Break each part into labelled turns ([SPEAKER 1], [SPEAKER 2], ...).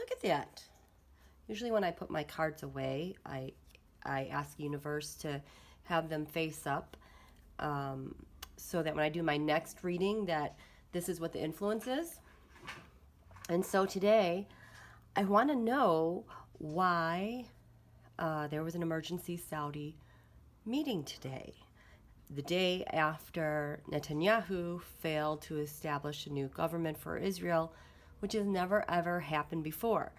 [SPEAKER 1] look at that. Usually when I put my cards away, I ask Universe to have them face up, so that when I do my next reading, that this is what the influence is. And so today, I want to know why there was an emergency Saudi meeting today, the day after Netanyahu failed to establish a new government for Israel, which has never ever happened before.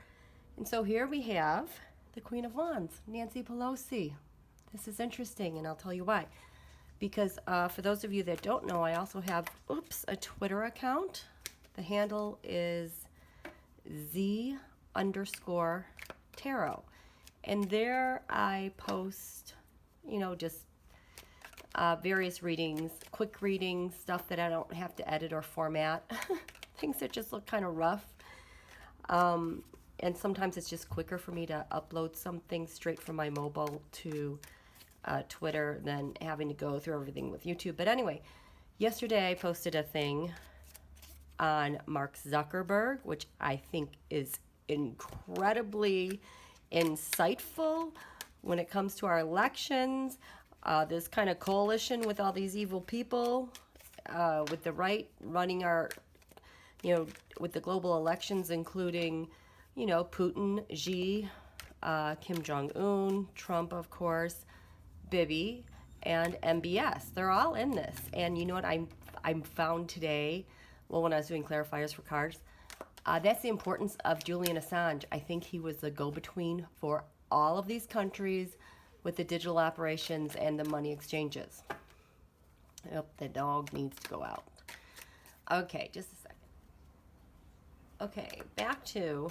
[SPEAKER 1] And so here we have the Queen of Wands, Nancy Pelosi. This is interesting, and I'll tell you why. Because for those of you that don't know, I also have, a Twitter account. The handle is Z_tarot. And there I post, just various readings, quick readings, stuff that I don't have to edit or format. Things that just look kind of rough. And sometimes it's just quicker for me to upload something straight from my mobile to Twitter than having to go through everything with YouTube. But anyway, yesterday I posted a thing on Mark Zuckerberg, which I think is incredibly insightful when it comes to our elections. This kind of coalition with all these evil people, with the right running our, with the global elections, including, Putin, Xi, Kim Jong-un, Trump, of course, Bibi, and MBS. They're all in this. And you know what I'm found today, when I was doing clarifiers for cards, that's the importance of Julian Assange. I think he was the go-between for all of these countries with the digital operations and the money exchanges. Yep, the dog needs to go out. Okay, just a second. Okay, back to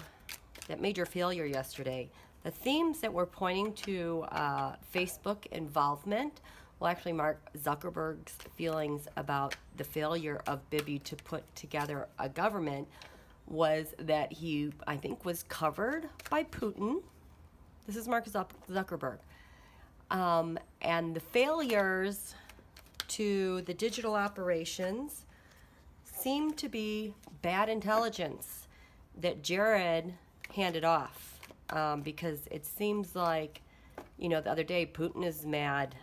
[SPEAKER 1] that major failure yesterday. The themes that we're pointing to Facebook involvement, well, actually Mark Zuckerberg's feelings about the failure of Bibi to put together a government, was that he, I think, was covered by Putin. This is Mark Zuckerberg. And the failures to the digital operations seem to be bad intelligence that Jared handed off, because it seems like, the other day Putin is mad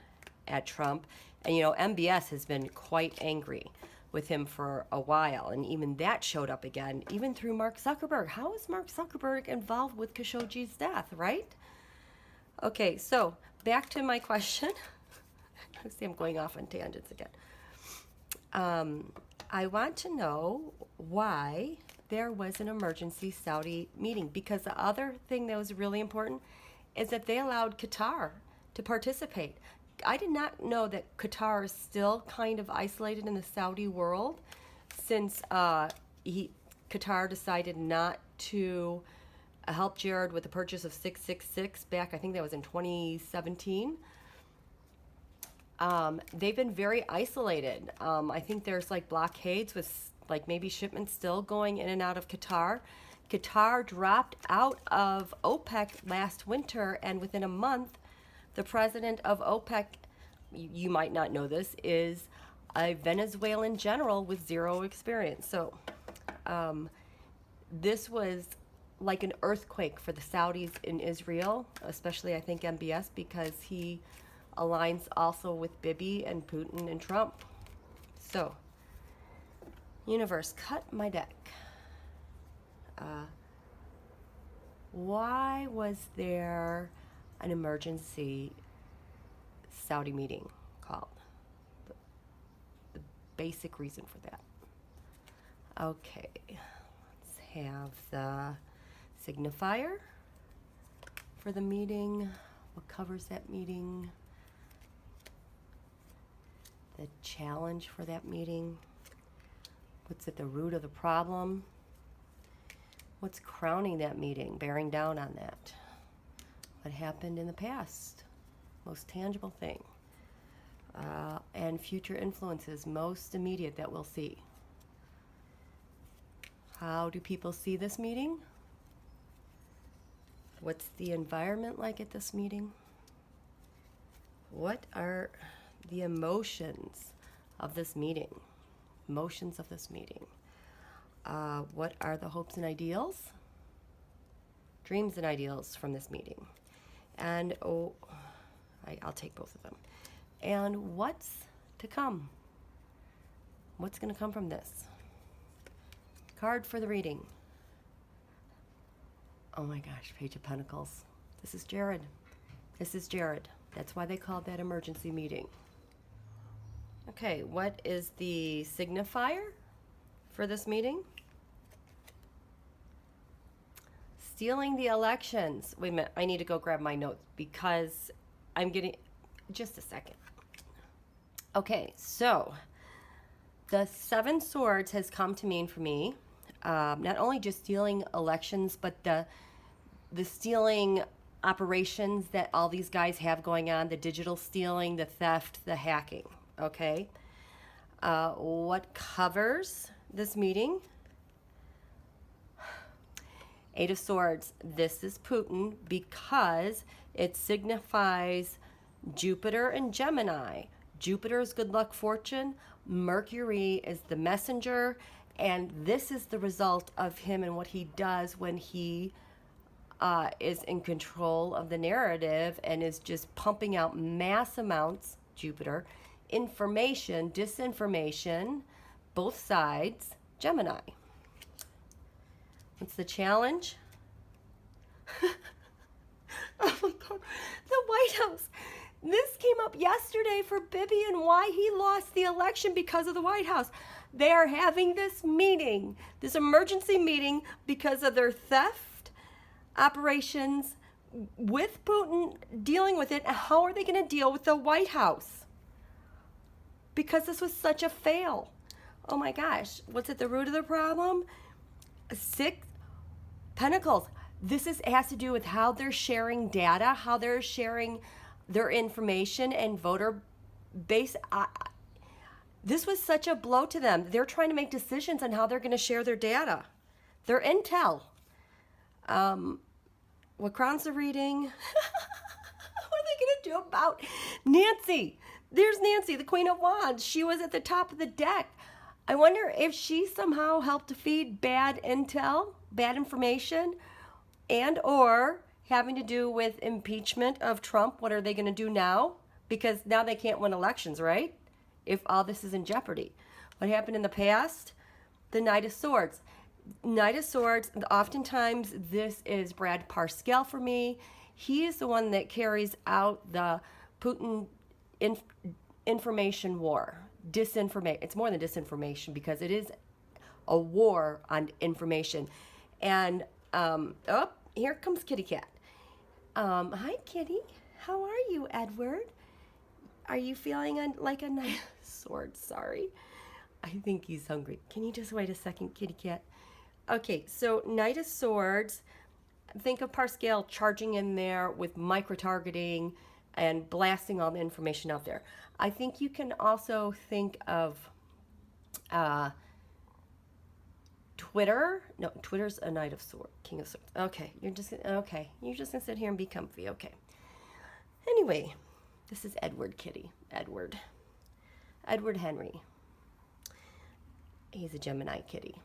[SPEAKER 1] at Trump, and MBS has been quite angry with him for a while, and even that showed up again, even through Mark Zuckerberg. How is Mark Zuckerberg involved with Khashoggi's death, right? Okay, so back to my question. See, I'm going off on tangents again. I want to know why there was an emergency Saudi meeting, because the other thing that was really important is that they allowed Qatar to participate. I did not know that Qatar is still kind of isolated in the Saudi world, since Qatar decided not to help Jared with the purchase of 666 back, I think that was in 2017. They've been very isolated. I think there's like blockades with like maybe shipments still going in and out of Qatar. Qatar dropped out of OPEC last winter, and within a month, the president of OPEC, you might not know this, is a Venezuelan general with zero experience. So this was like an earthquake for the Saudis in Israel, especially I think MBS, because he aligns also with Bibi and Putin and Trump. So, Universe, cut my deck. Why was there an emergency Saudi meeting called? The basic reason for that. Okay, let's have the signifier for the meeting. What covers that meeting? The challenge for that meeting. What's at the root of the problem? What's crowning that meeting, bearing down on that? What happened in the past? Most tangible thing. And future influences, most immediate that we'll see. How do people see this meeting? What's the environment like at this meeting? What are the emotions of this meeting? Emotions of this meeting. What are the hopes and ideals? dreams and ideals from this meeting. And, I'll take both of them. And what's to come? What's going to come from this? Card for the reading. Oh my gosh, Page of Pentacles. This is Jared. This is Jared. That's why they called that emergency meeting. Okay, what is the signifier for this meeting? Stealing the elections. Wait a minute, I need to go grab my notes because I'm getting... Just a second. Okay, so the Seven Swords has come to mean for me not only just stealing elections, but the stealing operations that all these guys have going on, the digital stealing, the theft, the hacking, okay? What covers this meeting? Eight of Swords. This is Putin because it signifies Jupiter and Gemini. Jupiter is good luck, fortune. Mercury is the messenger. And this is the result of him and what he does when he is in control of the narrative and is just pumping out mass amounts, Jupiter, information, disinformation, both sides, Gemini. What's the challenge? Oh my God, the White House. This came up yesterday for Bibi and why he lost the election because of the White House. They are having this meeting, this emergency meeting, because of their theft operations with Putin dealing with it. How are they going to deal with the White House? Because this was such a fail. Oh my gosh. What's at the root of the problem? 6 Pentacles. This has to do with how they're sharing data, how they're sharing their information and voter base. This was such a blow to them. They're trying to make decisions on how they're going to share their data, their intel. What crowns the reading? What are they going to do about Nancy? There's Nancy, the Queen of Wands. She was at the top of the deck. I wonder if she somehow helped to feed bad intel, bad information, and or having to do with impeachment of Trump. What are they going to do now? Because now they can't win elections, right? If all this is in jeopardy. What happened in the past? The Knight of Swords. Knight of Swords, oftentimes this is Brad Parscale for me. He is the one that carries out the Putin information war. Disinformation. It's more than disinformation because it is a war on information. And, here comes Kitty Cat. Hi, Kitty. How are you, Edward? Are you feeling like a Knight of Swords? Sorry. I think he's hungry. Can you just wait a second, Kitty Cat? Okay, so Knight of Swords. Think of Parscale charging in there with micro-targeting and blasting all the information out there. I think you can also think of Twitter. No, Twitter's a Knight of Swords, King of Swords. Okay, you're just gonna sit here and be comfy. Okay. Anyway, this is Edward Kitty. Edward Henry. He's a Gemini kitty.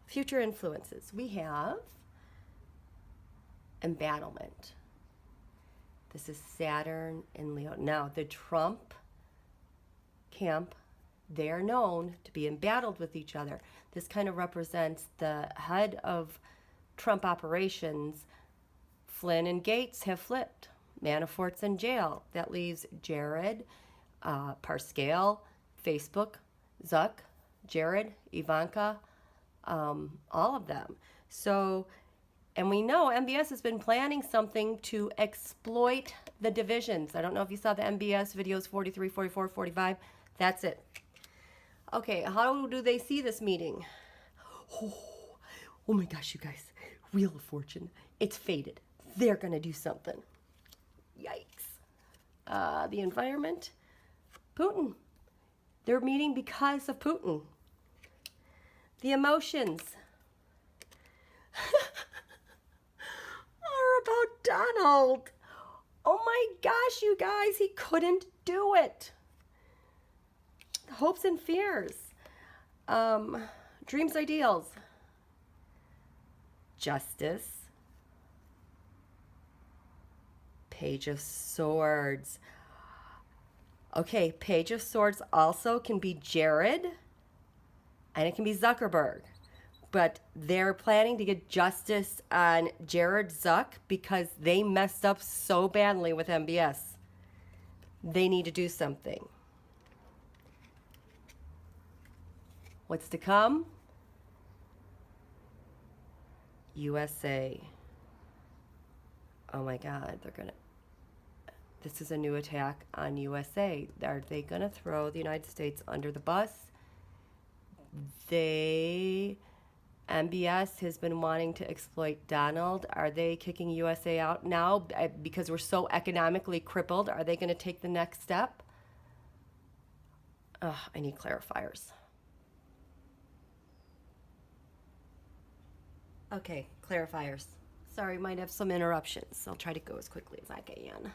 [SPEAKER 1] Future influences. We have embattlement. This is Saturn in Leo. Now, the Trump camp, they are known to be embattled with each other. This kind of represents the head of Trump operations. Flynn and Gates have flipped. Manafort's in jail. That leaves Jared, Parscale, Facebook, Zuck, Jared, Ivanka, all of them. So, and we know MBS has been planning something to exploit the divisions. I don't know if you saw the MBS videos 43, 44, 45. That's it. Okay, how do they see this meeting? Oh my gosh, you guys. Wheel of Fortune. It's fated. They're going to do something. Yikes. The environment. Putin. They're meeting because of Putin. The emotions are about Donald. Oh my gosh, you guys, he couldn't do it. Hopes and fears. Dreams, ideals. Justice. Page of Swords. Okay, Page of Swords also can be Jared, and it can be Zuckerberg. But they're planning to get justice on Jared Zuck because they messed up so badly with MBS. They need to do something. What's to come? USA. Oh my God, this is a new attack on USA. Are they gonna throw the United States under the bus? MBS has been wanting to exploit Donald. Are they kicking USA out now because we're so economically crippled? Are they gonna take the next step? Ugh, I need clarifiers. Okay, clarifiers. Sorry, might have some interruptions. I'll try to go as quickly as I can.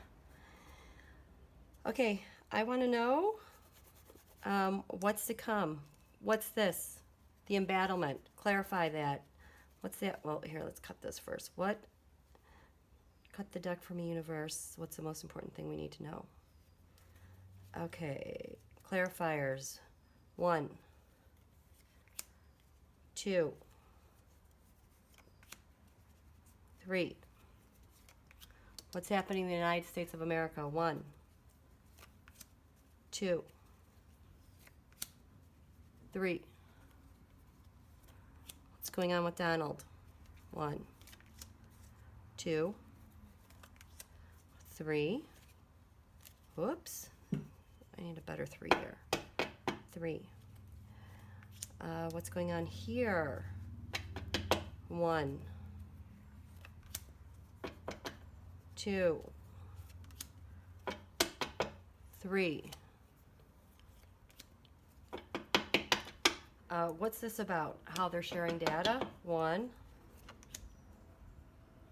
[SPEAKER 1] Okay, I want to know what's to come. What's this? The embattlement. Clarify that. What's that? Well, here, let's cut this first. What? Cut the deck from the universe. What's the most important thing we need to know? Okay, clarifiers. 1, 2, 3. What's happening in the United States of America? 1, 2, 3. What's going on with Donald? 1, 2, 3. Whoops. I need a better 3 here. 3. What's going on here? 1, 2, 3. What's this about? How they're sharing data? 1,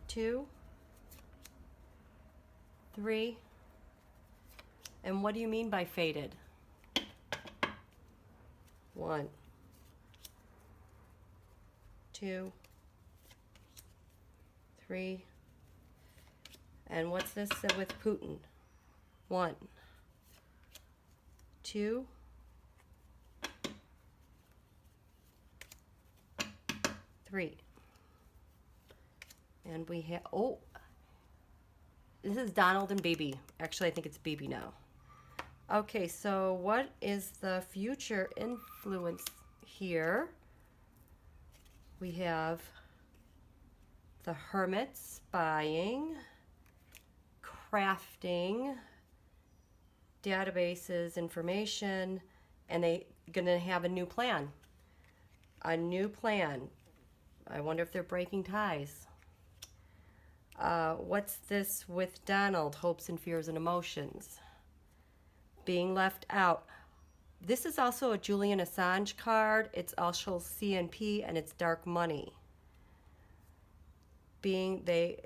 [SPEAKER 1] 2, 3. And what do you mean by faded? 1, 2, 3. And what's this with Putin? 1, 2, 3. And we have, oh, this is Donald and Bibi. Actually, I think it's Bibi now. Okay, so what is the future influence here? We have the Hermit spying, crafting, databases, information, and they're going to have a new plan. A new plan. I wonder if they're breaking ties. What's this with Donald? Hopes and fears and emotions. Being left out. This is also a Julian Assange card. It's also CNP and it's dark money. They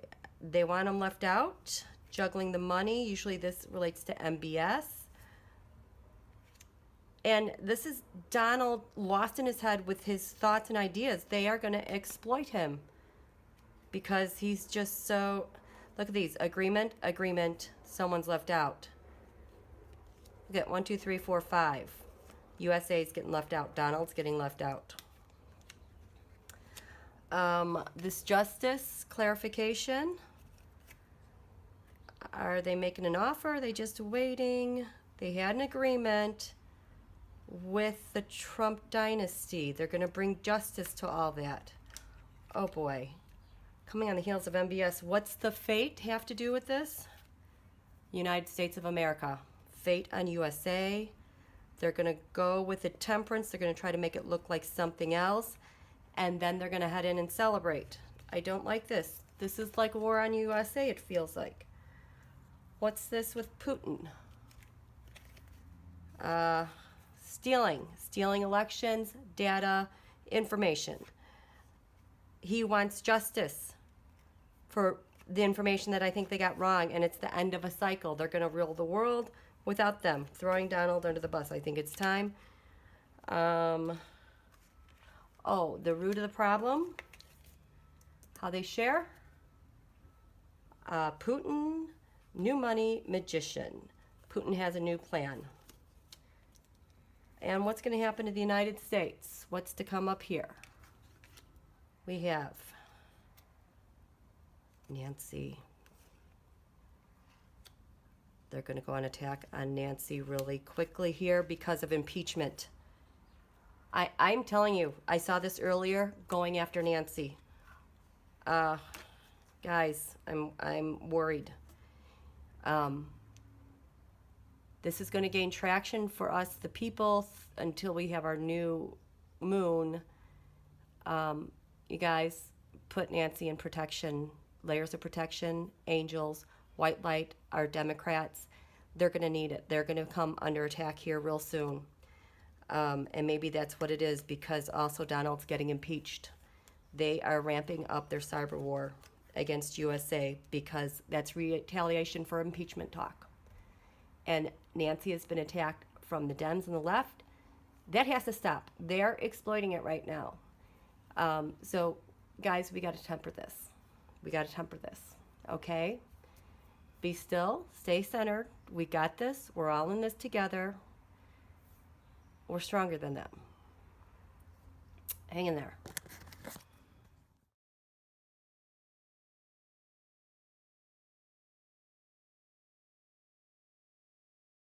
[SPEAKER 1] want him left out. Juggling the money. Usually this relates to MBS. And this is Donald lost in his head with his thoughts and ideas. They are going to exploit him because he's just so... Look at these. Agreement, agreement. Someone's left out. Look at 1, 2, 3, 4, 5. USA's getting left out. Donald's getting left out. This justice clarification. Are they making an offer? Are they just waiting? They had an agreement with the Trump dynasty. They're going to bring justice to all that. Oh boy. Coming on the heels of MBS. What's the fate have to do with this? United States of America. Fate on USA. They're going to go with the temperance. They're going to try to make it look like something else. And then they're going to head in and celebrate. I don't like this. This is like war on USA, it feels like. What's this with Putin? Stealing elections, data, information. He wants justice for the information that I think they got wrong, and it's the end of a cycle. They're going to rule the world without them, throwing Donald under the bus. I think it's time. Oh, the root of the problem. How they share? Putin, new money magician. Putin has a new plan. And what's going to happen to the United States? What's to come up here? We have Nancy. They're going to go on attack on Nancy really quickly here because of impeachment. I'm telling you, I saw this earlier, going after Nancy. Guys, I'm worried. This is going to gain traction for us, the people, until we have our new moon. You guys, put Nancy in protection, layers of protection, angels, white light, our Democrats. They're going to need it. They're going to come under attack here real soon. And maybe that's what it is, because also Donald's getting impeached. They are ramping up their cyber war against USA because that's retaliation for impeachment talk. And Nancy has been attacked from the Dems and the left. That has to stop. They're exploiting it right now. So, guys, we got to temper this. We got to temper this, okay? Be still. Stay centered. We got this. We're all in this together. We're stronger than them. Hang in there.